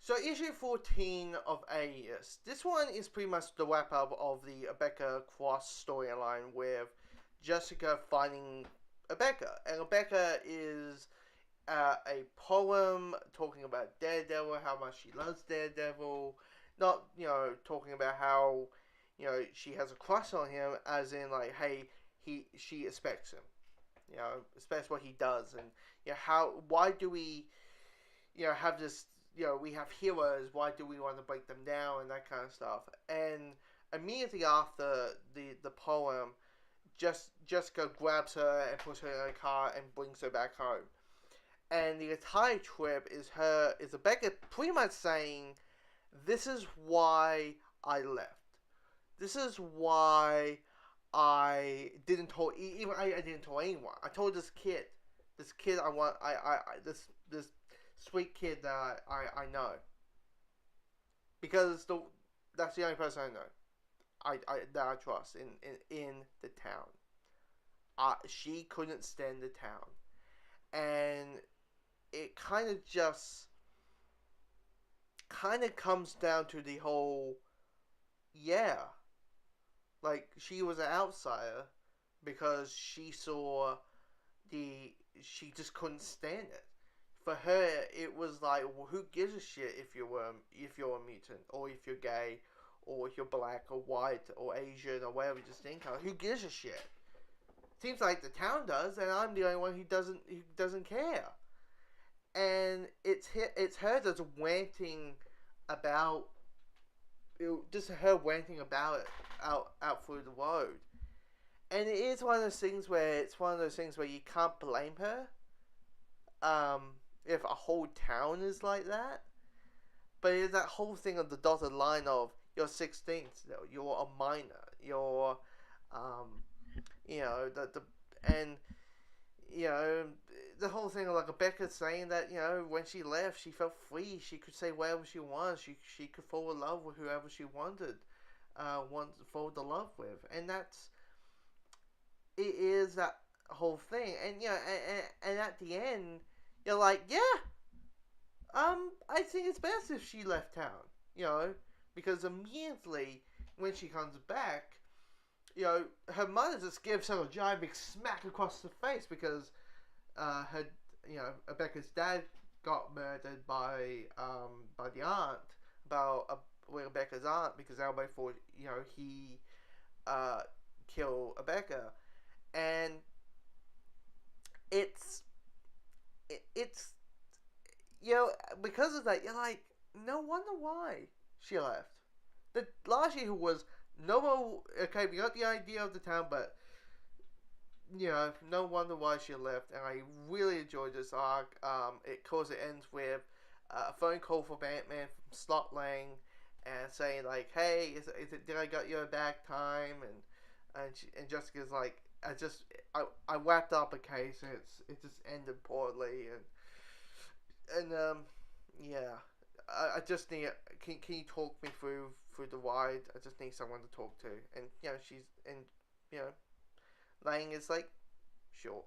So issue 14 of Alias. This one is pretty much the wrap up of the Rebecca Cross storyline with Jessica finding Rebecca. And Rebecca is a poem talking about Daredevil, how much she loves Daredevil. Not, talking about how, she has a crush on him, as in, like, hey, she expects him. Expects what he does. And, why do we, have this, we have heroes, why do we want to break them down and that kind of stuff. And immediately after the poem, Jessica grabs her and puts her in a car and brings her back home. And the entire trip is Rebecca pretty much saying, "This is why I left. This is why I didn't tell even I didn't tell anyone. I told this kid, I want this sweet kid that I know, because that's the only person I know. That I trust in the town. She couldn't stand the town, and it kind of comes down to the whole, yeah, like she was an outsider because she just couldn't stand it. For her, it was like, well, who gives a shit if you're a mutant, or if you're gay, or if you're black or white or Asian or whatever you just think of? Who gives a shit? Seems like the town does, and I'm the only one who doesn't care. And it's her that's ranting about just her ranting about it out through the road. And it is one of those things where you can't blame her. If a whole town is like that, but it's that whole thing of the dotted line of you're 16, you're a minor, you're the and the whole thing of like Rebecca saying that when she left, she felt free. She could say whatever she wants. She could fall in love with whoever she wanted, fall in love with, and it is that whole thing. And and at the end, you're like, yeah, I think it's best if she left town, because immediately when she comes back, her mother just gives her a giant big smack across the face because her, Rebecca's dad got murdered by the aunt, Rebecca's aunt, because everybody thought, he killed Rebecca. And it's because of that, you're like, no wonder why she left. The last year was no, okay, we got the idea of the town, but no wonder why she left. And I really enjoyed this arc. Of course, it ends with a phone call from Batman from Slot Lang, and saying like, "Hey, is it? Did I got you a back time?" And Jessica's like, I wrapped up a case, and it just ended poorly, and yeah. I just need. Can you talk me through the ride? I just need someone to talk to, and she's and Lang is like, sure.